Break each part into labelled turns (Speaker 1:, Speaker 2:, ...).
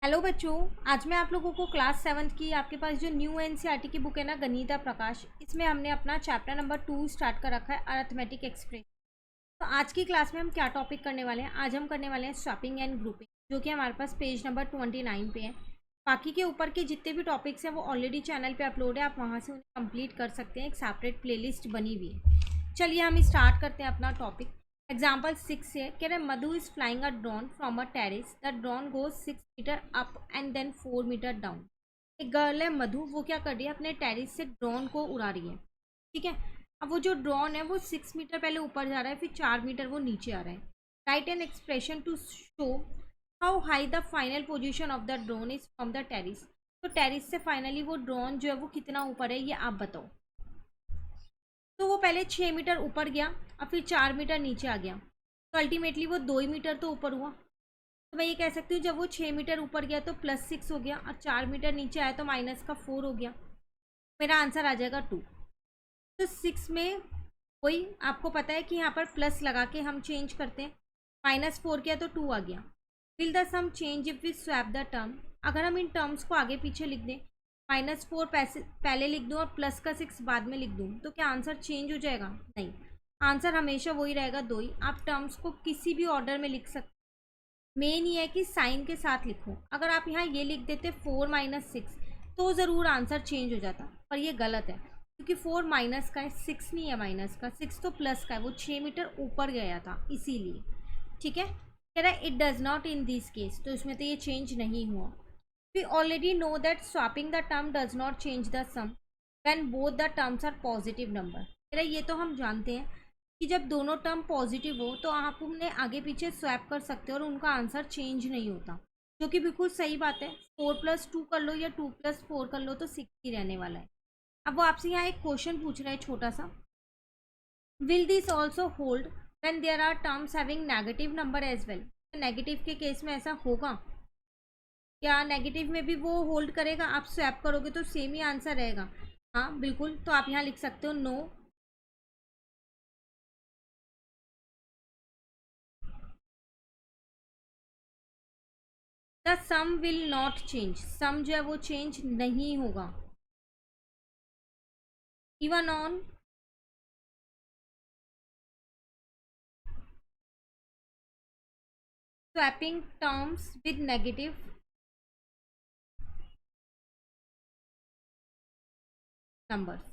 Speaker 1: Hello बच्चों। आज मैं आप लोगों को क्लास 7th की आपके पास जो न्यू एनसीईआरटी की बुक है ना, गणिता प्रकाश, इसमें हमने अपना चैप्टर नंबर 2 स्टार्ट कर रखा है, अरिथमेटिक एक्सप्रेशन। तो आज की क्लास में हम क्या टॉपिक करने वाले हैं? आज हम करने वाले हैं स्वैपिंग एंड ग्रुपिंग, जो कि हमारे पास पेज नंबर 29 पे है। बाकी के ऊपर के जितने भी टॉपिक्स हैं वो ऑलरेडी चैनल पे अपलोड है, आप वहाँ से उन्हें कंप्लीट कर सकते हैं। एक सेपरेट प्लेलिस्ट बनी हुई है। चलिए हम स्टार्ट करते हैं अपना टॉपिक। एग्जाम्पल 6 से कह रहे हैं Madhu is flying a drone from a terrace, the drone goes 6 metre up and then 4 metre down. एक गर्ल है मधु, वो क्या कर रही है, अपने टेरिस से ड्रोन को उड़ा रही है। ठीक है। अब वो जो ड्रोन है वो 6 मीटर पहले ऊपर जा रहा है, फिर 4 मीटर वो नीचे आ रहा है। Right an expression to show how high the final position of the drone is from the terrace. तो टेरिस से फाइनली वो ड्रोन जो है वो कितना ऊपर है, ये आप बताओ। तो वो पहले 6 मीटर ऊपर गया, और फिर 4 मीटर नीचे आ गया, तो अल्टीमेटली वो 2 ही मीटर तो ऊपर हुआ। तो मैं ये कह सकती हूँ जब वो 6 मीटर ऊपर गया तो +6 हो गया, और 4 मीटर नीचे आया तो -4 हो गया। मेरा आंसर आ जाएगा 2। तो 6 में वही आपको पता है कि यहाँ पर प्लस लगा के हम चेंज करते हैं। -4 किया तो 2 आ गया। Will the sum change if we swap the term. अगर हम इन टर्म्स को आगे पीछे लिख दें, -4 पहले लिख दूँ और प्लस का 6 बाद में लिख दूँ, तो क्या आंसर चेंज हो जाएगा? नहीं, आंसर हमेशा वही रहेगा, 2 ही। आप टर्म्स को किसी भी ऑर्डर में लिख सकते। मेन ये है कि साइन के साथ लिखो। अगर आप यहाँ ये लिख देते 4 - 6, तो ज़रूर आंसर चेंज हो जाता, पर ये गलत है, क्योंकि 4 माइनस का है, 6 नहीं है माइनस का, 6 तो प्लस का है, वो 6 मीटर ऊपर गया था इसीलिए। ठीक है। कह रहा है it does not in this case, तो इसमें तो ये चेंज नहीं हुआ। We already know that swapping the term does not change the sum when both the terms are positive number. कह रहा है ये तो हम जानते हैं कि जब दोनों टर्म पॉजिटिव हो तो आप उन्हें आगे पीछे स्वैप कर सकते हो और उनका आंसर चेंज नहीं होता, जो कि बिल्कुल सही बात है। 4+2 कर लो या 2+4 कर लो तो 6 ही रहने वाला है। अब वो आपसे यहाँ एक क्वेश्चन पूछ रहा है छोटा सा, will this also hold when there are terms having negative number as well. Negative के केस में ऐसा होगा क्या? नेगेटिव में भी वो होल्ड करेगा? आप स्वैप करोगे तो सेम ही आंसर रहेगा। हाँ बिल्कुल, तो आप यहाँ लिख सकते हो no. The sum will not change, sum जो है वो चेंज नहीं होगा। Even on swapping terms with negative numbers.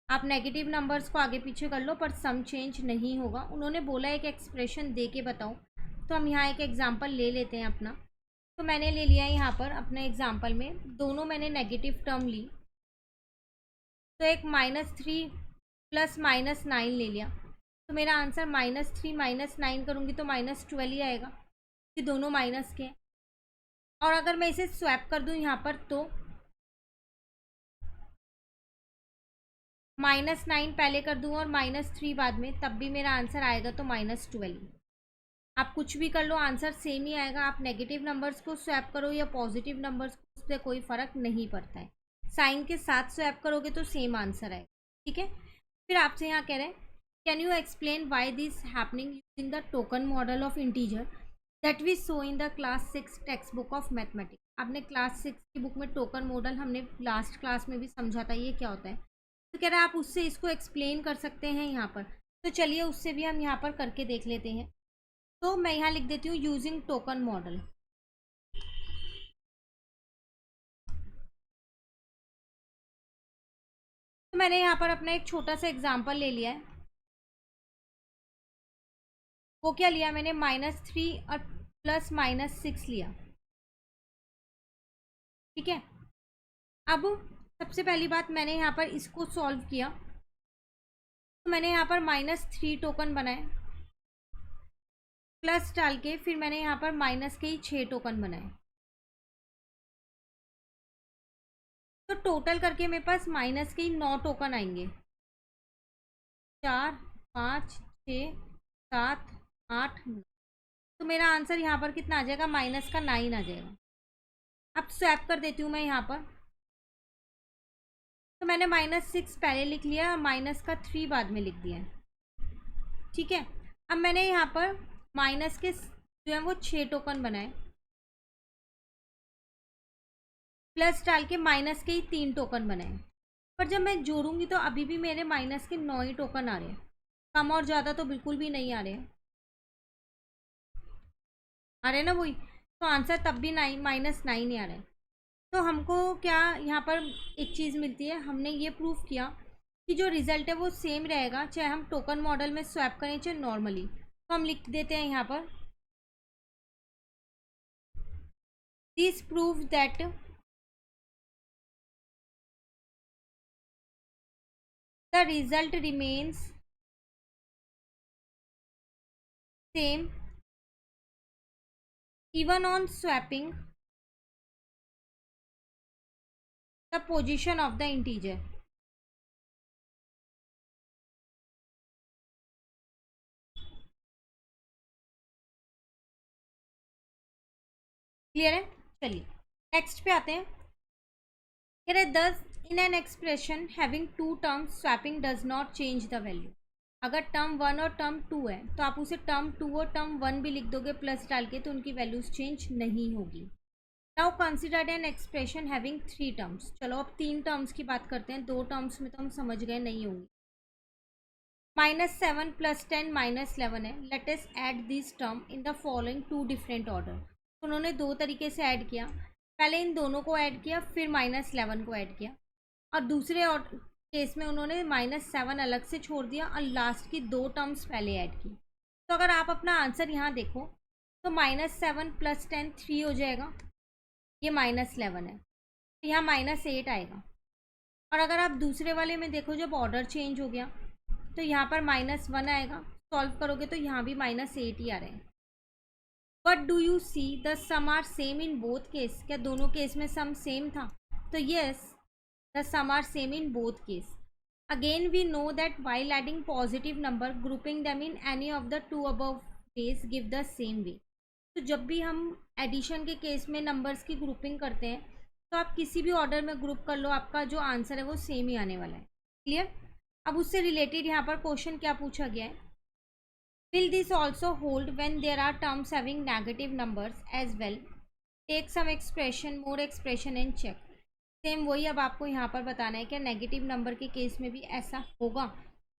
Speaker 1: आप नेगेटिव नंबर्स को आगे पीछे कर लो पर सम चेंज नहीं होगा। उन्होंने बोला एक एक्सप्रेशन दे के बताओ, तो हम यहाँ एक एग्जांपल ले लेते हैं अपना। तो मैंने ले लिया यहाँ पर अपने एग्जांपल में दोनों मैंने नेगेटिव टर्म ली, तो एक -3 प्लस -9 ले लिया, तो मेरा आंसर -3 -9 करूँगी तो -12 ही आएगा, कि दोनों माइनस के हैं। और अगर मैं इसे स्वैप कर दूँ यहाँ पर, तो -9 पहले कर दूँ और -3 बाद में, तब भी मेरा आंसर आएगा तो -12। आप कुछ भी कर लो आंसर सेम ही आएगा। आप नेगेटिव नंबर्स को स्वैप करो या पॉजिटिव नंबर्स को, उससे कोई फ़र्क नहीं पड़ता है। साइन के साथ स्वैप करोगे तो सेम आंसर आएगा। ठीक है। फिर आपसे यहाँ कह रहे हैं can you explain why this happening using the token model of integer that we saw in the class 6 text book of mathematics. आपने क्लास 6 की बुक में टोकन मॉडल हमने लास्ट क्लास में भी समझा था, ये क्या होता है। तो कह रहा है आप उससे इसको एक्सप्लेन कर सकते हैं यहाँ पर। तो चलिए उससे भी हम यहाँ पर करके देख लेते हैं। तो मैं यहाँ लिख देती हूँ यूजिंग टोकन मॉडल। तो मैंने यहाँ पर अपना एक छोटा सा एग्जांपल ले लिया है। वो क्या लिया मैंने, -3 और प्लस -6 लिया। ठीक है। अब सबसे पहली बात, मैंने यहाँ पर इसको सॉल्व किया, तो मैंने यहाँ पर -3 टोकन बनाए, प्लस डाल के फिर मैंने यहाँ पर माइनस के ही 6 टोकन बनाए। तो टोटल करके मेरे पास माइनस के ही 9 टोकन आएंगे। 4 5 6 7 8 9। तो मेरा आंसर यहाँ पर कितना आ जाएगा, -9 आ जाएगा। अब स्वैप कर देती हूँ मैं यहाँ पर, तो मैंने -6 पहले लिख लिया और -3 बाद में लिख दिया है। ठीक है। अब मैंने यहाँ पर माइनस के जो है वो 6 टोकन बनाए, प्लस डाल के माइनस के ही 3 टोकन बने हैं, पर जब मैं जोड़ूंगी तो अभी भी मेरे माइनस के 9 ही टोकन आ रहे हैं, कम और ज़्यादा तो बिल्कुल भी नहीं आ रहे हैं। आ रहे हैं ना वही, तो आंसर तब भी -9 ही आ रहे हैं। तो हमको क्या यहाँ पर एक चीज़ मिलती है, हमने ये प्रूफ किया कि जो रिजल्ट है वो सेम रहेगा, चाहे हम टोकन मॉडल में स्वैप करें चाहे नॉर्मली। तो हम लिख देते हैं यहाँ पर, this prove that the result remains same even on swapping the position of the integer। Clear है? चलिए नेक्स्ट पे आते हैं। कह रहे this in an expression having two terms swapping does not change the value. अगर टर्म 1 और term 2 है तो आप उसे टर्म 2 और टर्म 1 भी लिख दोगे प्लस डाल के, तो उनकी वैल्यूज चेंज नहीं होगी। Now consider N expression having 3 terms. चलो अब 3 टर्म्स की बात करते हैं, 2 टर्म्स में तो हम समझ गए नहीं होंगी। -7 + 10 -11 है। Let us add this term in the following 2 different order. तो उन्होंने 2 तरीके से ऐड किया, पहले इन दोनों को ऐड किया फिर -11 को ऐड किया, और दूसरे केस में उन्होंने -7 अलग से छोड़ दिया और लास्ट की 2 टर्म्स पहले ऐड की। तो अगर आप अपना आंसर यहाँ देखो तो -7 + 10 3 हो जाएगा, ये -11 है तो यहाँ -8 आएगा। और अगर आप दूसरे वाले में देखो जब ऑर्डर चेंज हो गया तो यहाँ पर -1 आएगा, सॉल्व करोगे तो यहाँ भी -8 ही आ रहे हैं। But do you see the sum are same in both case. क्या दोनों केस में सम सेम था? तो yes, the sum are same in both case. Again we know that while adding positive number grouping them in any of the 2 above ways give the same way. तो जब भी हम addition के case में numbers की grouping करते हैं तो आप किसी भी ऑर्डर में ग्रुप कर लो, आपका जो आंसर है वो सेम ही आने वाला है। क्लियर? अब उससे रिलेटेड यहाँ पर क्वेश्चन क्या पूछा गया है, will this also hold when there are terms having negative numbers as well, take some expression more expression and check. Same वही अब आपको यहाँ पर बताना है क्या नेगेटिव नंबर के केस में भी ऐसा होगा।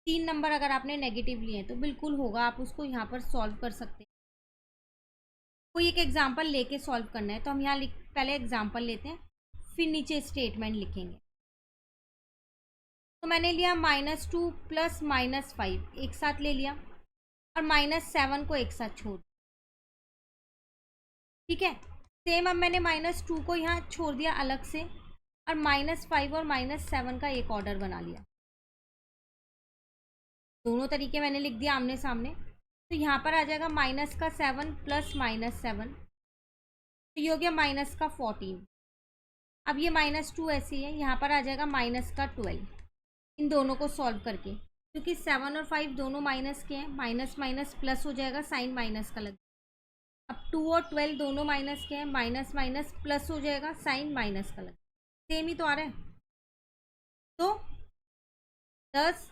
Speaker 1: 3 नंबर अगर आपने नेगेटिव लिए हैं तो बिल्कुल होगा, आप उसको यहाँ पर सॉल्व कर सकते हैं। कोई एक एग्जाम्पल लेके सॉल्व करना है तो हम यहाँ पहले एग्जाम्पल लेते हैं फिर नीचे स्टेटमेंट लिखेंगे। तो मैंने लिया -2 + -5 एक साथ ले लिया और -7 को एक साथ छोड़, ठीक है। सेम अब मैंने -2 को यहाँ छोड़ दिया अलग से और -5 और -7 का एक ऑर्डर बना लिया। दोनों तरीके मैंने लिख दिया आमने सामने। तो यहाँ पर आ जाएगा -7 + -7, तो ये हो गया -14। अब ये -2 ऐसे ही है, यहाँ पर आ जाएगा -12 इन दोनों को सॉल्व करके, क्योंकि 7 और 5 दोनों माइनस के हैं, माइनस माइनस प्लस हो जाएगा, साइन माइनस का लग। अब 2 और 12 दोनों माइनस के हैं, माइनस माइनस प्लस हो जाएगा, साइन माइनस का लग। सेम ही तो आ रहा है। तो 10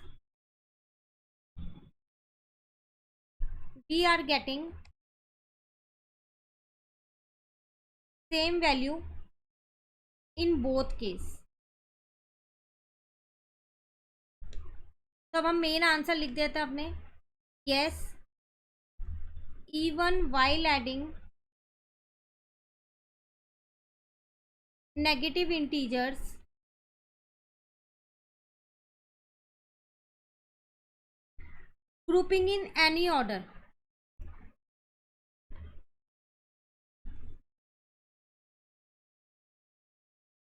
Speaker 1: V are getting same value in both case. तो अब हम मेन आंसर लिख देते हैं अपने, yes even while adding negative integers grouping in any order,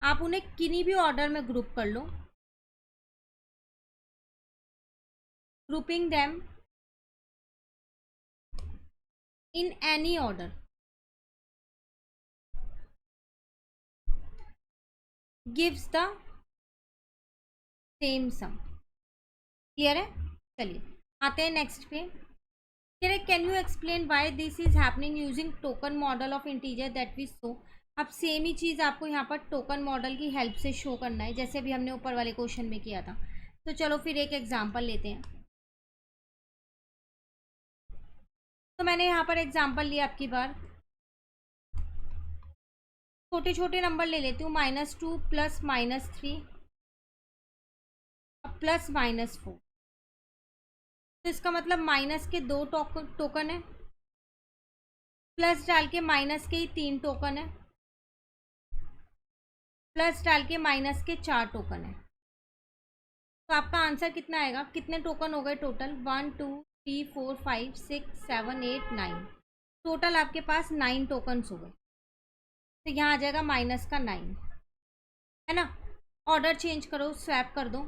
Speaker 1: आप उन्हें किन्हीं भी ऑर्डर में ग्रुप कर लो, grouping them in any order gives the same sum. Clear है? चलिए आते हैं नेक्स्ट पे। Can you explain why this is happening using token model of integer that we show. अब सेम ही चीज़ आपको यहाँ पर टोकन मॉडल की हेल्प से शो करना है, जैसे अभी हमने ऊपर वाले क्वेश्चन में किया था। तो चलो फिर एक एग्जांपल लेते हैं। तो मैंने यहाँ पर एग्जांपल लिया आपकी बार, छोटे छोटे नंबर ले लेती हूँ, -2 प्लस -3 प्लस -4। तो इसका मतलब माइनस के 2 टोकन है, प्लस डाल के माइनस के ही 3 टोकन है, प्लस डाल के माइनस के 4 टोकन है। तो आपका आंसर कितना आएगा? कितने टोकन हो गए टोटल? 1 2 3 4 5 6 7 8 9। टोटल आपके पास 9 टोकन्स हो गए। तो यहाँ आ जाएगा माइनस का 9, है ना। ऑर्डर चेंज करो, स्वैप कर दो।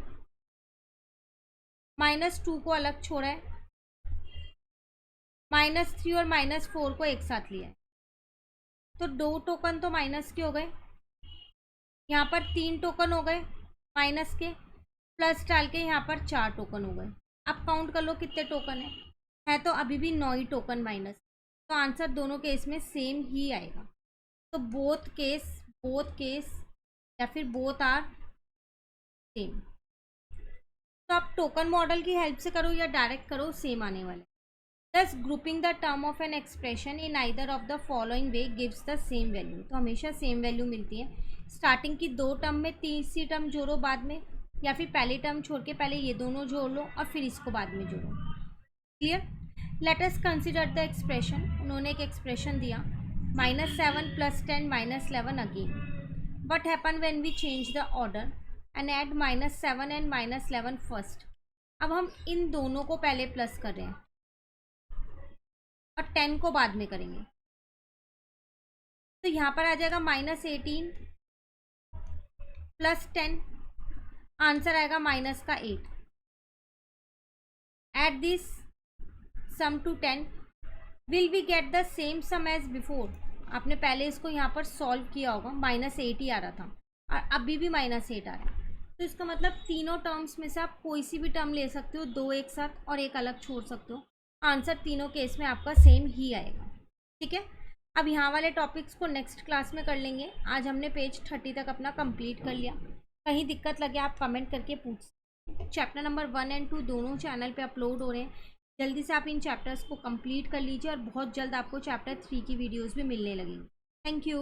Speaker 1: -2 को अलग छोड़ा है, -3 और -4 को एक साथ लिया है। तो 2 टोकन तो माइनस के हो गए, यहाँ पर 3 टोकन हो गए माइनस के, प्लस डाल के यहाँ पर 4 टोकन हो गए। अब काउंट कर लो कितने टोकन है तो अभी भी 9 ही टोकन माइनस। तो आंसर दोनों केस में सेम ही आएगा। तो बोथ केस या फिर बोथ आर सेम। तो आप टोकन मॉडल की हेल्प से करो या डायरेक्ट करो, सेम आने वाले। Thus grouping the term of an expression in either of the following way gives the same value। तो हमेशा सेम वैल्यू मिलती है। स्टार्टिंग की 2 टर्म में तीसरी टर्म जोड़ो बाद में, या फिर पहली टर्म छोड़ के पहले ये दोनों जोड़ लो और फिर इसको बाद में जोड़ो। Clear? Let us consider the expression. उन्होंने एक एक्सप्रेशन दिया, -7 + 10 -11 again. What happen when we change the order and add -7 and -11 first. अब हम इन दोनों को पहले प्लस कर रहे हैं और 10 को बाद में करेंगे। तो यहाँ पर आ जाएगा -18 + 10, आंसर आएगा -8। Add this sum to 10, will we get the same sum as before. आपने पहले इसको यहाँ पर सॉल्व किया होगा, -8 ही आ रहा था और अभी भी -8 आ रहा है। तो इसका मतलब तीनों टर्म्स में से आप कोई सी भी टर्म ले सकते हो, 2 एक साथ और एक अलग छोड़ सकते हो। आंसर तीनों केस में आपका सेम ही आएगा। ठीक है, अब यहाँ वाले टॉपिक्स को नेक्स्ट क्लास में कर लेंगे। आज हमने पेज 30 तक अपना कंप्लीट कर लिया। कहीं दिक्कत लगे आप कमेंट करके पूछ। चैप्टर नंबर 1 और 2 दोनों चैनल पे अपलोड हो रहे हैं। जल्दी से आप इन चैप्टर्स को कंप्लीट कर लीजिए और बहुत जल्द आपको चैप्टर 3 की वीडियोज़ भी मिलने लगेंगी। Thank you.